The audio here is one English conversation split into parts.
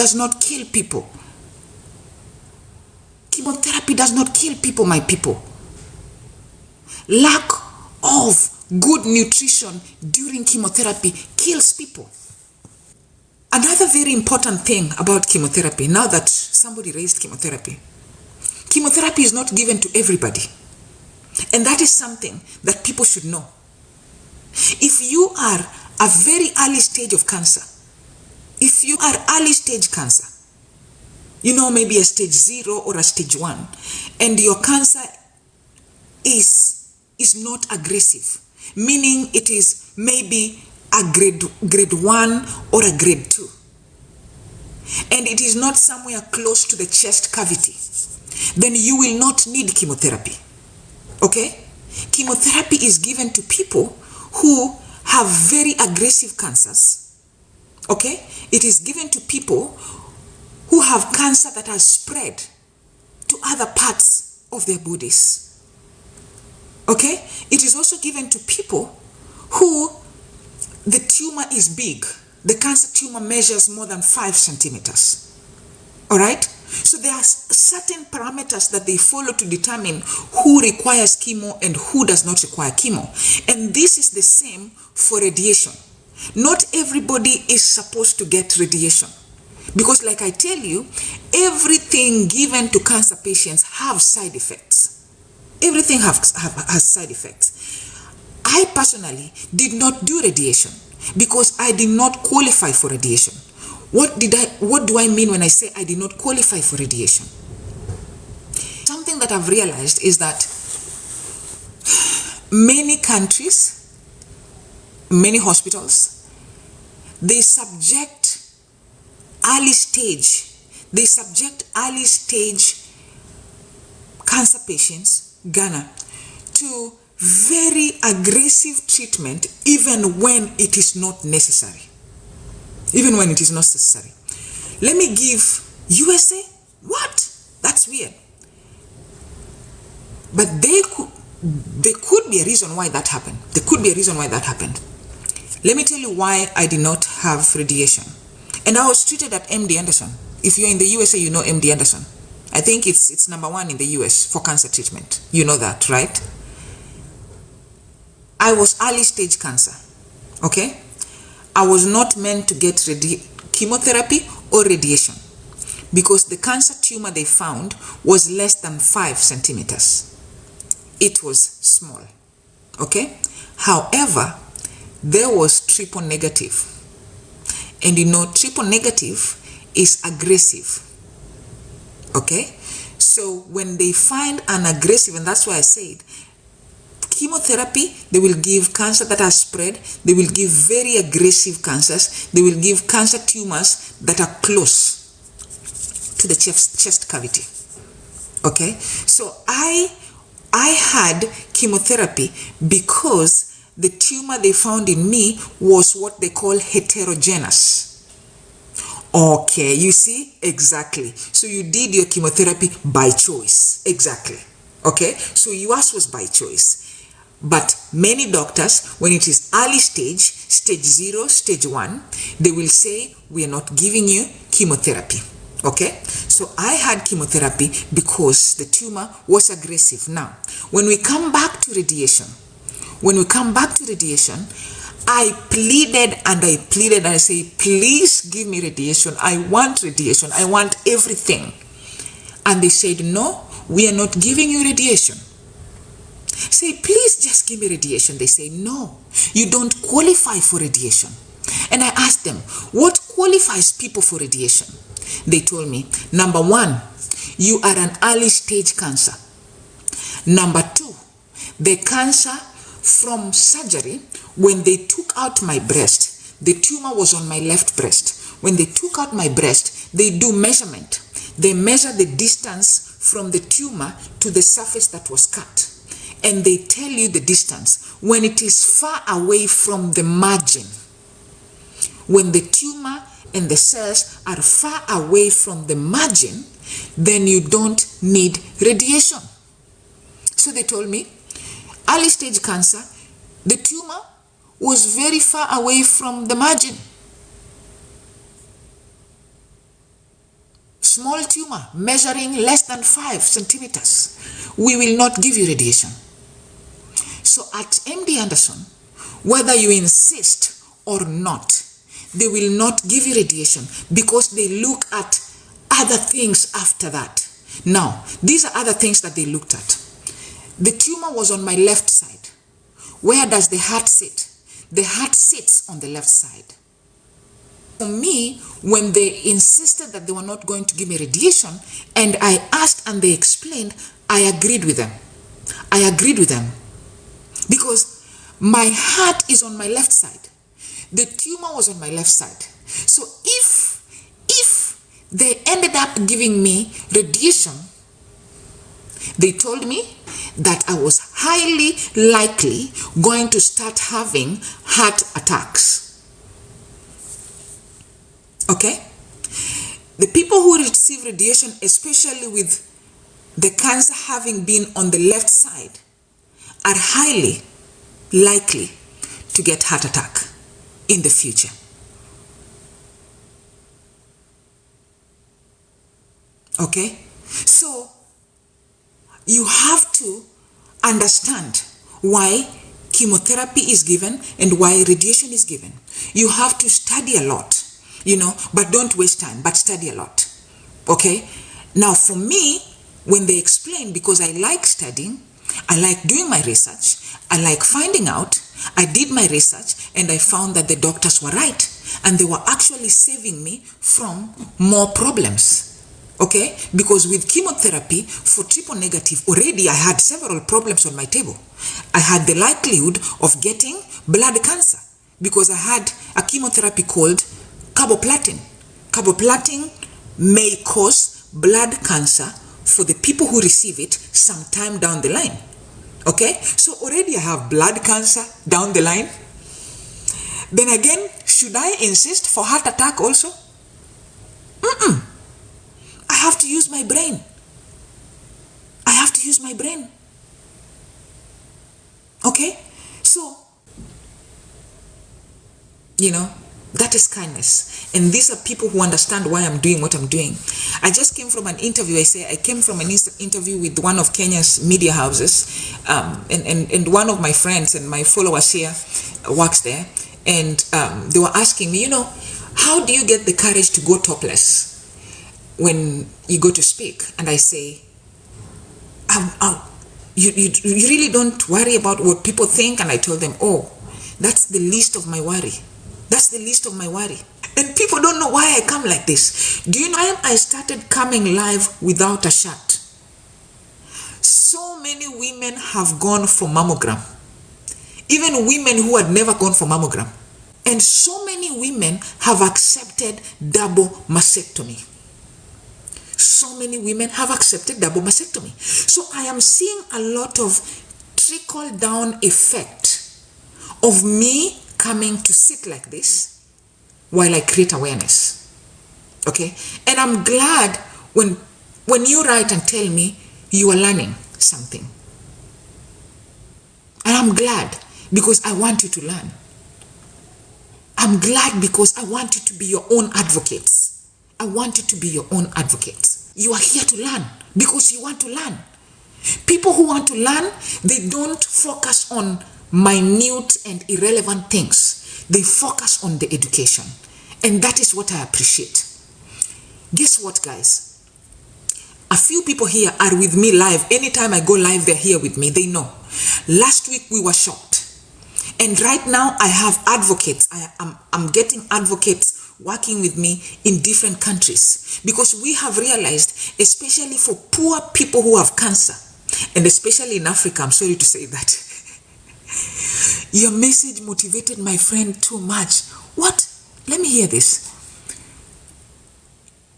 does not kill people. Chemotherapy does not kill people, my people. Lack of good nutrition during chemotherapy kills people. Another very important thing about chemotherapy, now that somebody raised chemotherapy is not given to everybody. And that is something that people should know. If you are a very early stage of cancer, if you are early stage cancer, maybe a stage 0 or a stage 1, and your cancer is not aggressive, meaning it is maybe a grade 1 or a grade 2, and it is not somewhere close to the chest cavity, then you will not need chemotherapy. Okay? Chemotherapy is given to people who have very aggressive cancers. Okay? It is given to people who have cancer that has spread to other parts of their bodies. Okay? It is also given to people who the tumor is big. The cancer tumor measures more than 5 centimeters. All right? So there are certain parameters that they follow to determine who requires chemo and who does not require chemo. And this is the same for radiation. Not everybody is supposed to get radiation. Because like I tell you, everything given to cancer patients have side effects. Everything has side effects. I personally did not do radiation because I did not qualify for radiation. What do I mean when I say I did not qualify for radiation? Something that I've realized is that many countries, many hospitals, they subject early stage cancer patients, Ghana, to very aggressive treatment even when it is not necessary. Even when it is not necessary. Let me give USA. What? That's weird. But there could be a reason why that happened. There could be a reason why that happened. Let me tell you why I did not have radiation. And I was treated at MD Anderson. If you're in the USA, you know MD Anderson. I think it's number 1 in the US for cancer treatment. You know that, right? I was early stage cancer. Okay? I was not meant to get chemotherapy or radiation because the cancer tumor they found was less than 5 centimeters. It was small. Okay? However, there was triple negative. And triple negative is aggressive. Okay? So when they find an aggressive, and that's why I said, chemotherapy, they will give cancer that has spread. They will give very aggressive cancers. They will give cancer tumors that are close to the chest cavity. Okay? So I had chemotherapy because the tumor they found in me was what they call heterogeneous. Okay, you see? Exactly. So you did your chemotherapy by choice. Exactly. Okay? So yours was by choice. But many doctors, when it is early stage 0, stage 1, they will say, we are not giving you chemotherapy. Okay? So I had chemotherapy because the tumor was aggressive. Now, when we come back to radiation, I pleaded and I say, please give me radiation. I want radiation. I want everything. And they said, no, we are not giving you radiation. Say, please just give me radiation. They say, no, you don't qualify for radiation. And I asked them, what qualifies people for radiation? They told me, number 1, you are an early stage cancer. Number 2, the cancer from surgery, when they took out my breast, the tumor was on my left breast. When they took out my breast, they do measurement. They measure the distance from the tumor to the surface that was cut. And they tell you the distance. When it is far away from the margin, when the tumor and the cells are far away from the margin, then you don't need radiation. So they told me, early stage cancer, the tumor was very far away from the margin. small tumor measuring less than 5 centimeters, we will not give you radiation. So at MD Anderson, whether you insist or not, they will not give you radiation because they look at other things after that. Now, these are other things that they looked at. The tumor was on my left side. Where does the heart sit? The heart sits on the left side. For me, when they insisted that they were not going to give me radiation, and I asked and they explained, I agreed with them. I agreed with them. Because my heart is on my left side. The tumor was on my left side. So if they ended up giving me radiation, they told me that I was highly likely going to start having heart attacks. Okay? The people who receive radiation, especially with the cancer having been on the left side, are highly likely to get heart attack in the future. Okay? So you have to understand why chemotherapy is given and why radiation is given. You have to study a lot, but don't waste time, but study a lot. Okay? Now for me, when they explain, because I like studying, I like doing my research, I like finding out, I did my research and I found that the doctors were right and they were actually saving me from more problems. Okay, because with chemotherapy for triple negative, already I had several problems on my table. I had the likelihood of getting blood cancer because I had a chemotherapy called carboplatin. Carboplatin may cause blood cancer for the people who receive it sometime down the line. Okay, so already I have blood cancer down the line. Then again, should I insist for heart attack also? I have to use my brain. I have to use my brain. Okay? So, that is kindness. And these are people who understand why I'm doing what I'm doing. I just came from an interview. I came from an interview with one of Kenya's media houses. And one of my friends and my followers here works there. And they were asking me, how do you get the courage to go topless when you go to speak? And I say, you really don't worry about what people think? And I told them, that's the least of my worry. That's the least of my worry. And people don't know why I come like this. Do you know why I started coming live without a shirt? So many women have gone for mammogram. Even women who had never gone for mammogram. And so many women have accepted double mastectomy. So many women have accepted double mastectomy. So I am seeing a lot of trickle down effect of me coming to sit like this while I create awareness. Okay? And I'm glad when you write and tell me you are learning something. And I'm glad because I want you to learn. I'm glad because I want you to be your own advocates. I want you to be your own advocates. You are here to learn because you want to learn. People who want to learn, they don't focus on minute and irrelevant things. They focus on the education. And that is what I appreciate. Guess what, guys? A few people here are with me live. Anytime I go live, they're here with me. They know. Last week we were shocked. And right now I have advocates. I'm getting advocates working with me in different countries because we have realized, especially for poor people who have cancer, and especially in Africa, I'm sorry to say that, your message motivated my friend too much. What? Let me hear this.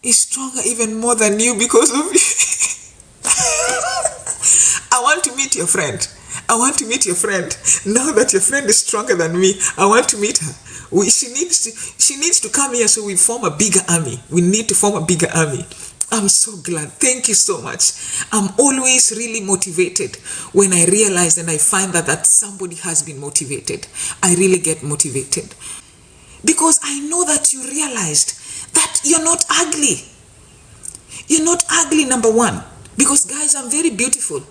He's stronger even more than you because of you. I want to meet your friend. I want to meet your friend. Now that your friend is stronger than me, I want to meet her. She needs to come here so we form a bigger army. We need to form a bigger army. I'm so glad. Thank you so much. I'm always really motivated when I realize and I find that somebody has been motivated. I really get motivated. Because I know that you realized that you're not ugly. You're not ugly, number one. Because guys, I'm very beautiful.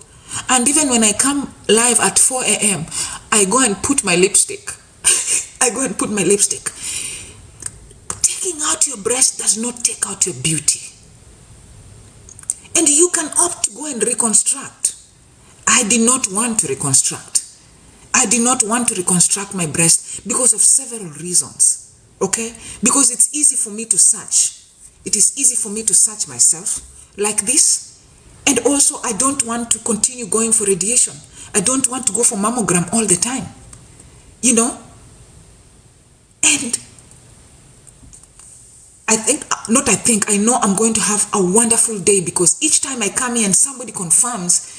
And even when I come live at 4 a.m., I go and put my lipstick. I go and put my lipstick. Taking out your breast does not take out your beauty. And you can opt to go and reconstruct. I did not want to reconstruct. I did not want to reconstruct my breast because of several reasons. Okay? Because it's easy for me to search. It is easy for me to search myself like this. And also, I don't want to continue going for radiation. I don't want to go for mammogram all the time. You know? And I know I'm going to have a wonderful day, because each time I come here and somebody confirms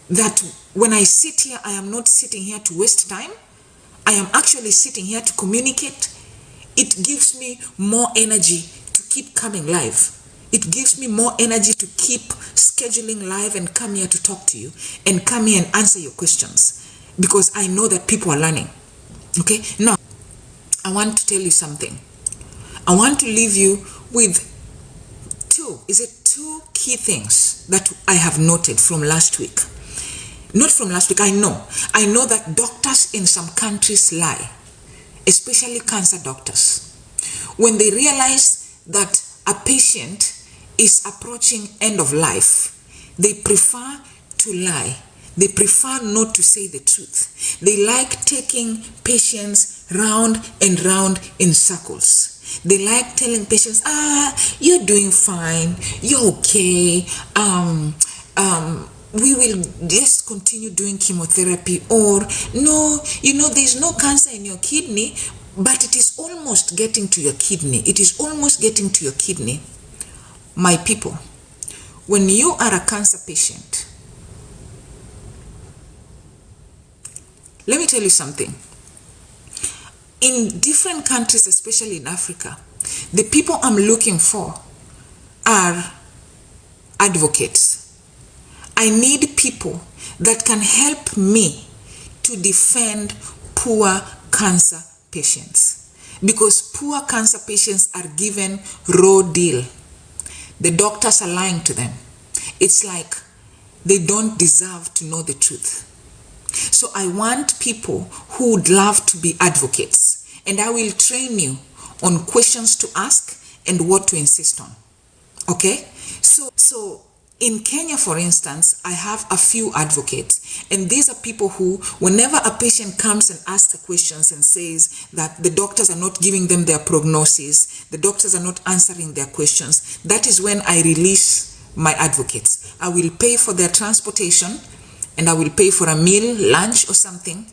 that when I sit here, I am not sitting here to waste time. I am actually sitting here to communicate. It gives me more energy to keep coming live. It gives me more energy to keep scheduling live and come here to talk to you and come here and answer your questions, because I know that people are learning. Okay, now I want to tell you something. I want to leave you with two key things that I have noted from last week. Not from last week, I know that doctors in some countries lie, especially cancer doctors. When they realize that a patient is approaching end of life, they prefer to lie. They prefer not to say the truth. They like taking patients round and round in circles. They like telling patients, you're doing fine, you're okay, we will just continue doing chemotherapy, or no, there's no cancer in your kidney, but it is almost getting to your kidney. It is almost getting to your kidney. My people, when you are a cancer patient, let me tell you something. In different countries, especially in Africa, the people I'm looking for are advocates. I need people that can help me to defend poor cancer patients, because poor cancer patients are given raw deal. The doctors are lying to them. It's like they don't deserve to know the truth. So I want people who would love to be advocates, and I will train you on questions to ask and what to insist on. Okay? So in Kenya, for instance, I have a few advocates, and these are people who, whenever a patient comes and asks the questions and says that the doctors are not giving them their prognosis, the doctors are not answering their questions, that is when I release my advocates. I will pay for their transportation, and I will pay for a meal, lunch or something,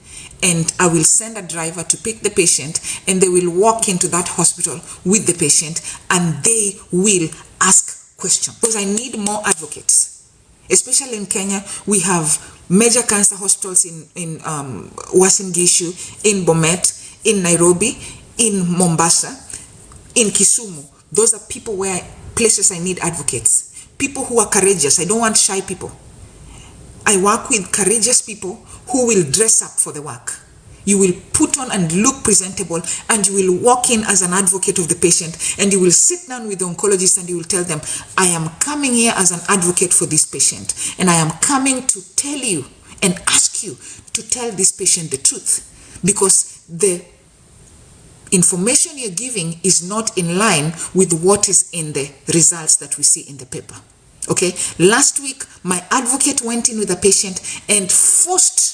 and I will send a driver to pick the patient, and they will walk into that hospital with the patient, and they will ask questions. Because I need more advocates. Especially in Kenya, we have major cancer hospitals in Uasin Gishu, in Bomet, in Nairobi, in Mombasa, in Kisumu. Those are places I need advocates. People who are courageous. I don't want shy people. I work with courageous people who will dress up for the work. You will put on and look presentable, and you will walk in as an advocate of the patient, and you will sit down with the oncologist and you will tell them, I am coming here as an advocate for this patient, and I am coming to tell you and ask you to tell this patient the truth, because the information you're giving is not in line with what is in the results that we see in the paper. Okay, last week, my advocate went in with a patient and forced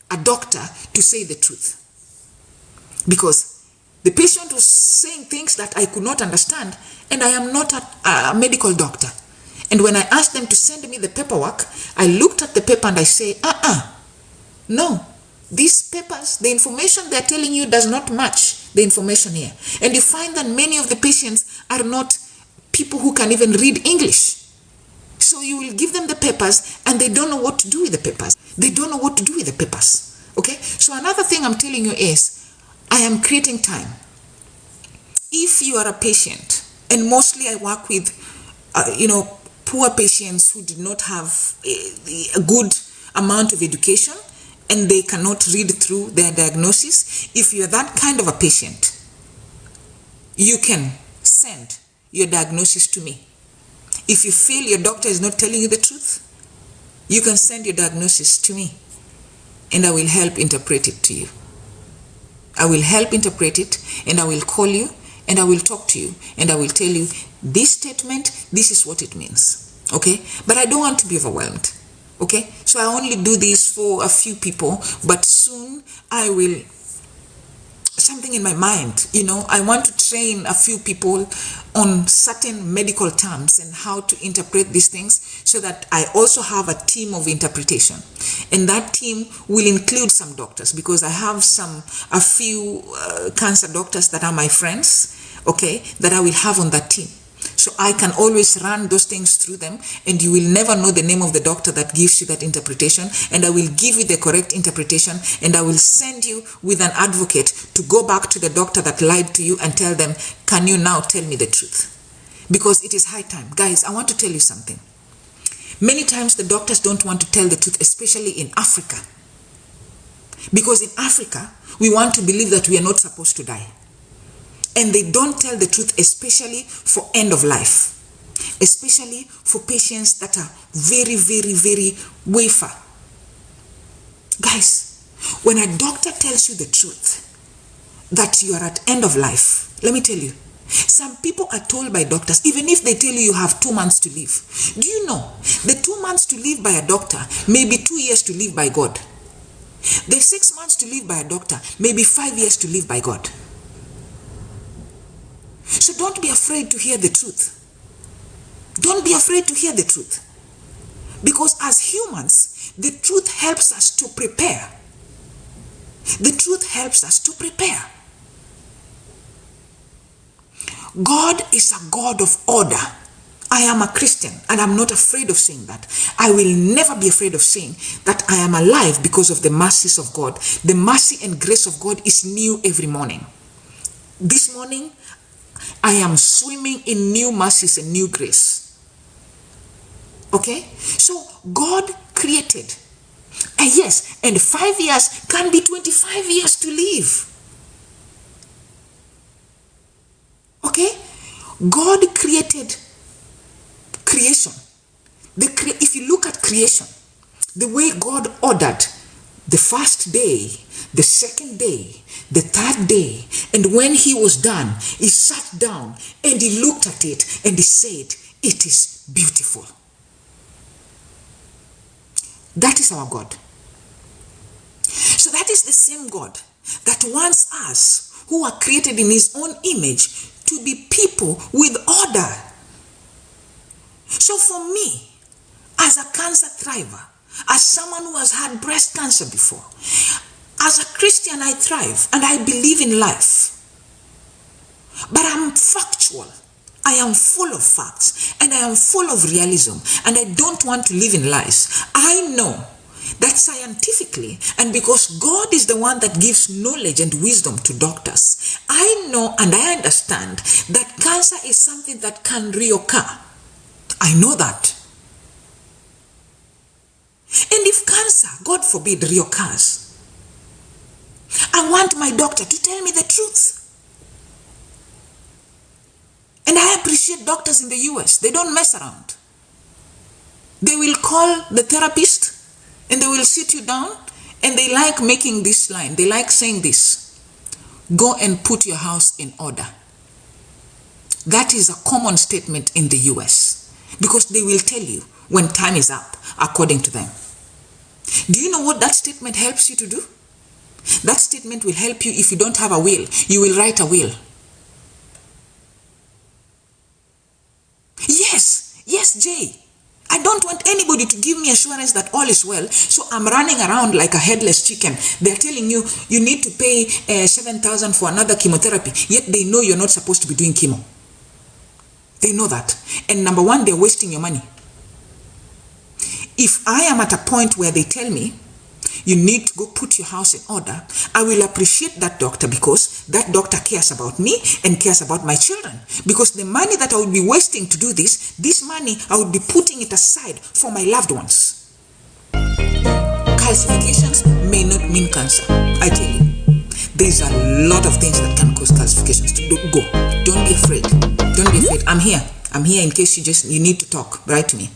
a doctor to say the truth, because the patient was saying things that I could not understand, and I am not a medical doctor. And when I asked them to send me the paperwork, I looked at the paper and I say, no, these papers, the information they're telling you does not match the information here. And you find that many of the patients are not people who can even read English. So you will give them the papers and they don't know what to do with the papers. They don't know what to do with the papers. Okay? So another thing I'm telling you is, I am creating time. If you are a patient, and mostly I work with, poor patients who did not have a good amount of education and they cannot read through their diagnosis. If you're that kind of a patient, you can send your diagnosis to me. If you feel your doctor is not telling you the truth, you can send your diagnosis to me and I will help interpret it to you. I will help interpret it, and I will call you and I will talk to you and I will tell you this statement, this is what it means. Okay? But I don't want to be overwhelmed. Okay? So I only do this for a few people, but soon I will, something in my mind, I want to train a few people on certain medical terms and how to interpret these things, so that I also have a team of interpretation. And that team will include some doctors, because I have a few cancer doctors that are my friends, okay, that I will have on that team. So I can always run those things through them, and you will never know the name of the doctor that gives you that interpretation, and I will give you the correct interpretation, and I will send you with an advocate to go back to the doctor that lied to you and tell them, can you now tell me the truth? Because it is high time. Guys, I want to tell you something. Many times the doctors don't want to tell the truth, especially in Africa. Because in Africa, we want to believe that we are not supposed to die. And they don't tell the truth, especially for end of life, especially for patients that are very, very, very wafer. Guys, when a doctor tells you the truth that you are at end of life, let me tell you, some people are told by doctors, even if they tell you you have 2 months to live. Do you know the 2 months to live by a doctor may be 2 years to live by God? The 6 months to live by a doctor may be 5 years to live by God. So don't be afraid to hear the truth. Don't be afraid to hear the truth. Because as humans, the truth helps us to prepare. The truth helps us to prepare. God is a God of order. I am a Christian, and I'm not afraid of saying that. I will never be afraid of saying that I am alive because of the mercies of God. The mercy and grace of God is new every morning. This morning, I am swimming in new mercies and new grace. Okay? So God created. And yes, and 5 years can be 25 years to live. Okay? God created creation. If you look at creation, the way God ordered the first day, the second day, the third day, and when he was done, he sat down and he looked at it and he said, it is beautiful. That is our God. So that is the same God that wants us, who are created in his own image, to be people with order. So for me, as a cancer thriver, as someone who has had breast cancer before, as a Christian, I thrive and I believe in life. But I'm factual. I am full of facts and I am full of realism, and I don't want to live in lies. I know that scientifically, and because God is the one that gives knowledge and wisdom to doctors, I know and I understand that cancer is something that can reoccur. I know that. And if cancer, God forbid, reoccurs, I want my doctor to tell me the truth. And I appreciate doctors in the US. They don't mess around. They will call the therapist and they will sit you down, and they like making this line. They like saying this: go and put your house in order. That is a common statement in the US, because they will tell you when time is up, according to them. Do you know what that statement helps you to do? That statement will help you if you don't have a will. You will write a will. Yes, Jay. I don't want anybody to give me assurance that all is well, so I'm running around like a headless chicken. They're telling you, you need to pay 7,000 for another chemotherapy, yet they know you're not supposed to be doing chemo. They know that. And number one, they're wasting your money. If I am at a point where they tell me, you need to go put your house in order, I will appreciate that doctor, because that doctor cares about me and cares about my children. Because the money that I would be wasting to do this money, I would be putting it aside for my loved ones. Calcifications may not mean cancer. I tell you, there's a lot of things that can cause calcifications. Go. Don't be afraid. Don't be afraid. I'm here. I'm here in case you need to talk. Write to me.